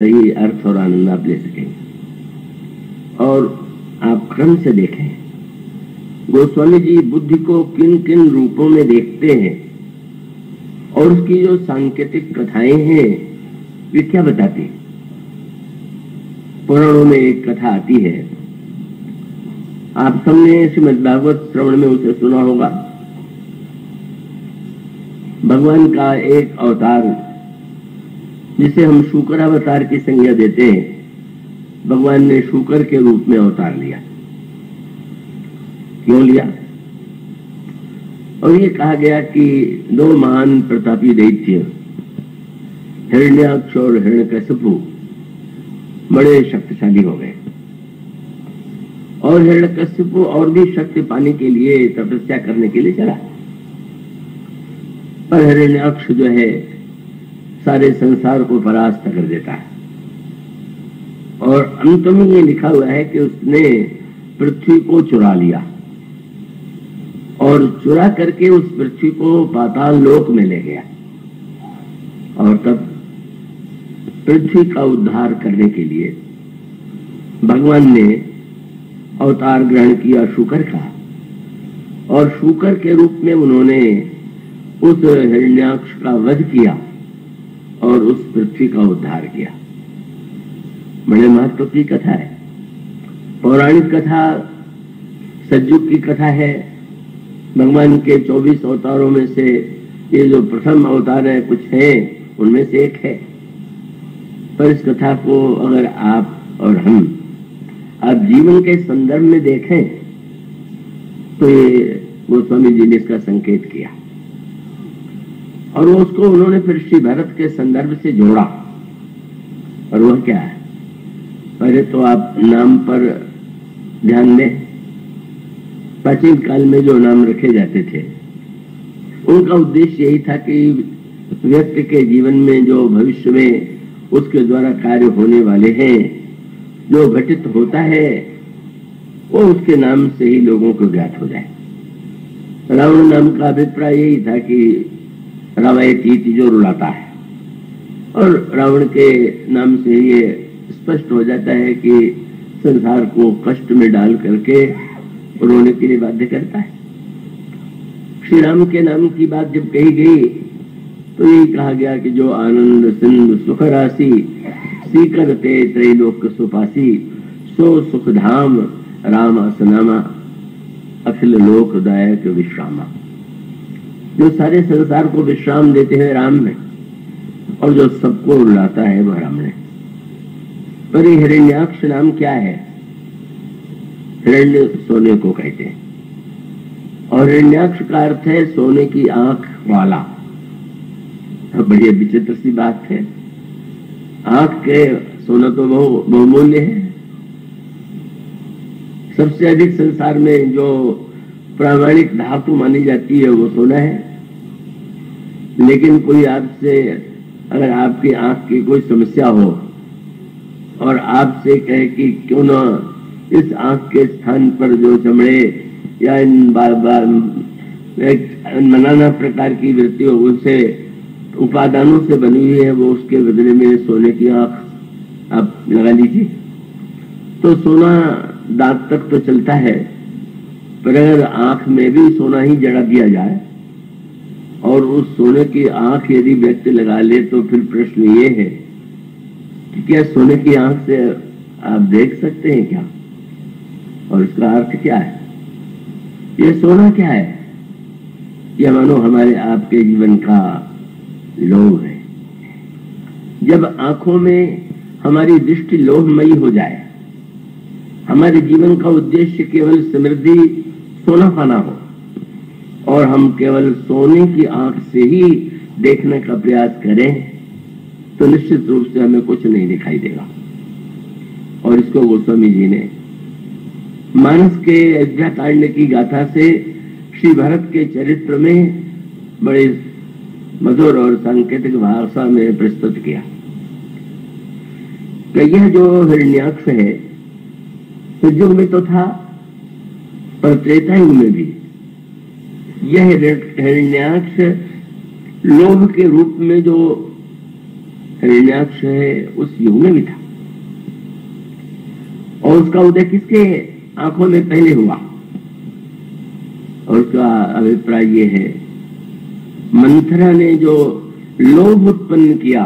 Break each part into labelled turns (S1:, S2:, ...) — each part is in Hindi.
S1: सही अर्थ और आनंद आप ले सकेंगे। और आप क्रम से देखें गोस्वामी जी बुद्धि को किन किन रूपों में देखते हैं और उसकी जो सांकेतिक कथाएं हैं वे क्या बताती हैं। पुराणों में एक कथा आती है, आप सबने श्रीमद् भागवत श्रवण में उसे सुना होगा। भगवान का एक अवतार जिसे हम शुकर अवतार की संज्ञा देते हैं, भगवान ने शुकर के रूप में अवतार लिया। क्यों लिया? और ये कहा गया कि दो महान प्रतापी दैत्य हिरण्याक्ष और हिरण्यकशिपु बड़े शक्तिशाली हो गए और हिरण्यकशिपु और भी शक्ति पाने के लिए तपस्या करने के लिए चला। पर हिरण्याक्ष जो है सारे संसार को परास्त कर देता है और अंत में ये लिखा हुआ है कि उसने पृथ्वी को चुरा लिया और चुरा करके उस पृथ्वी को पाताल लोक में ले गया। और तब पृथ्वी का उद्धार करने के लिए भगवान ने अवतार ग्रहण किया शुकर का, और शुकर के रूप में उन्होंने उस हिरण्याक्ष का वध किया और उस पृथ्वी का उद्धार किया। बड़े महत्व की कथा है, पौराणिक कथा, सतयुग की कथा है। भगवान के 24 अवतारों में से ये जो प्रथम अवतार है कुछ है उनमें से एक है। पर इस कथा को अगर आप और हम आप जीवन के संदर्भ में देखें तो ये गोस्वामी जी ने इसका संकेत किया और उसको उन्होंने फिर श्री भरत के संदर्भ से जोड़ा। और वह क्या है? पहले तो आप नाम पर ध्यान दें। प्राचीन काल में जो नाम रखे जाते थे उनका उद्देश्य यही था कि व्यक्ति के जीवन में जो भविष्य में उसके द्वारा कार्य होने वाले हैं, जो घटित होता है, वो उसके नाम से ही लोगों को ज्ञात हो जाए। रावण नाम का अभिप्राय यही था कि रावयती जो रुलाता है, और रावण के नाम से ये स्पष्ट हो जाता है कि संसार को कष्ट में डाल करके रोने के लिए बाध्य करता है। श्री राम के नाम की बात जब कही गई तो यही कहा गया कि जो आनंद सिंधु सुख राशि सीकरते त्रैलोक सुपासी सो सुख धाम राम असनामा अखिल लोक दायक विश्रामा। जो सारे संसार को विश्राम देते हैं राम में, और जो सबको रुलाता है वह राम ने। पर ये हिरण्याक्ष नाम क्या है? हिरण्य सोने को कहते हैं, और हिरण्याक्ष का अर्थ है सोने की आंख वाला। बड़ी विचित्र सी बात है, आंख के सोना तो बहुमूल्य है। सबसे अधिक संसार में जो प्रामाणिक धातु मानी जाती है वो सोना है। लेकिन कोई आपसे अगर आपकी आंख की कोई समस्या हो और आपसे कहे कि क्यों ना इस आंख के स्थान पर जो चमड़े या नाना प्रकार की वृत्ति हो उनसे उपादानों से बनी हुई है, वो उसके बदले में सोने की आंख आप लगा लीजिए। तो सोना दांत तक तो चलता है, पर अगर आंख में भी सोना ही जड़ा दिया जाए और उस सोने की आंख यदि व्यक्ति लगा ले तो फिर प्रश्न ये है कि क्या सोने की आंख से आप देख सकते हैं क्या? और इसका अर्थ क्या है? ये सोना क्या है? यह मानो हमारे आपके जीवन का लोभ है। जब आंखों में हमारी दृष्टि लोभमयी हो जाए, हमारे जीवन का उद्देश्य केवल समृद्धि सोना पाना हो और हम केवल सोने की आंख से ही देखने का प्रयास करें तो निश्चित रूप से हमें कुछ नहीं दिखाई देगा। और इसको गोस्वामी जी ने मानस के अयोध्या कांड की गाथा से श्री भरत के चरित्र में बड़े मधुर और सांकेतिक भाषा में प्रस्तुत किया कि यह जो हिरण्याक्ष है सतयुग में तो था, पर त्रेता युग में भी यह हिरण्याक्ष लोभ के रूप में जो हिरण्याक्ष है उस युग में भी था। और उसका उदय किसके आंखों में पहले हुआ? और उसका अभिप्राय ये है, मंथरा ने जो लोभ उत्पन्न किया,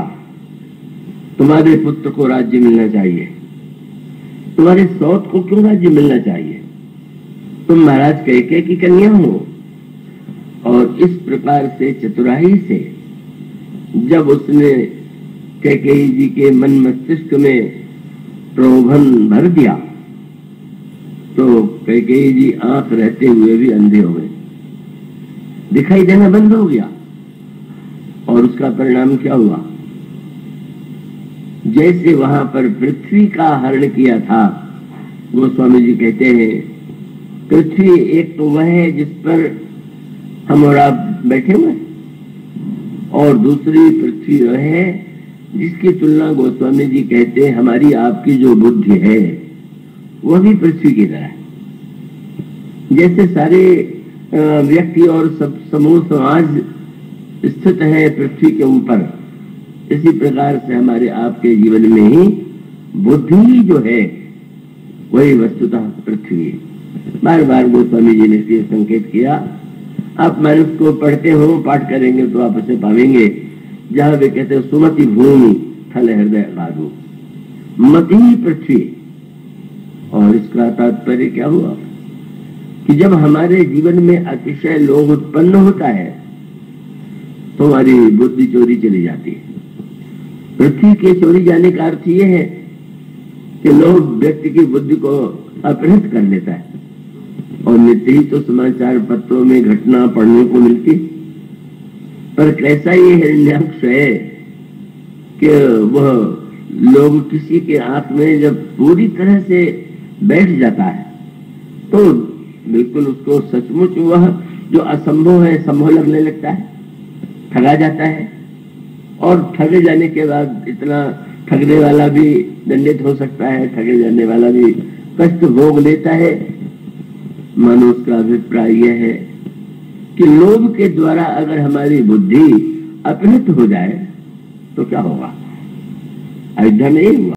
S1: तुम्हारे पुत्र को राज्य मिलना चाहिए, तुम्हारे सौत को क्यों राज्य मिलना चाहिए, तुम महाराज कैकेयी की कन्या हो। और इस प्रकार से चतुराई से जब उसने कैकेयी जी के मन मस्तिष्क में प्रलोभन भर दिया, तो कैकेयी जी आंख रहते हुए भी अंधे हो गए, दिखाई देना बंद हो गया। और उसका परिणाम क्या हुआ? जैसे वहां पर पृथ्वी का हरण किया था, गोस्वामी जी कहते हैं पृथ्वी एक तो वह है जिस पर हम और आप बैठे हुए, और दूसरी पृथ्वी वह है जिसकी तुलना गोस्वामी जी कहते हैं हमारी आपकी जो बुद्धि है वह भी पृथ्वी की तरह है। जैसे सारे व्यक्ति और सब समूह समाज स्थित है पृथ्वी के ऊपर, इसी प्रकार से हमारे आपके जीवन में ही बुद्धि जो है वही वस्तुतः पृथ्वी है। बार बार गोस्वामी जी ने इसलिए संकेत किया, आप मानुष को पढ़ते हो, पाठ करेंगे तो आप उसे पावेंगे, जहां वे कहते हैं सुमति भूमि थल हृदय गाधु, मति पृथ्वी। और इसका तात्पर्य क्या हुआ कि जब हमारे जीवन में अतिशय लोभ उत्पन्न होता है तो हमारी बुद्धि चोरी चली जाती है। पृथ्वी के चोरी जाने का अर्थ यह है कि लोभ व्यक्ति की बुद्धि को अपहृत कर लेता है, और नित्य ही तो समाचार पत्रों में घटना पढ़ने को मिलती। पर कैसा ये हिरण्याक्ष है कि वह लोग किसी के आंख में जब पूरी तरह से बैठ जाता है तो बिल्कुल उसको सचमुच वह जो असंभव है संभव लगने लगता है, ठगा जाता है। और ठगे जाने के बाद इतना ठगने वाला भी दंडित हो सकता है, ठगे जाने वाला भी कष्ट भोग लेता है। मनुष्य का अभिप्राय यह है कि लोभ के द्वारा अगर हमारी बुद्धि अपहृत हो जाए तो क्या होगा? अयोध्या में यही हुआ।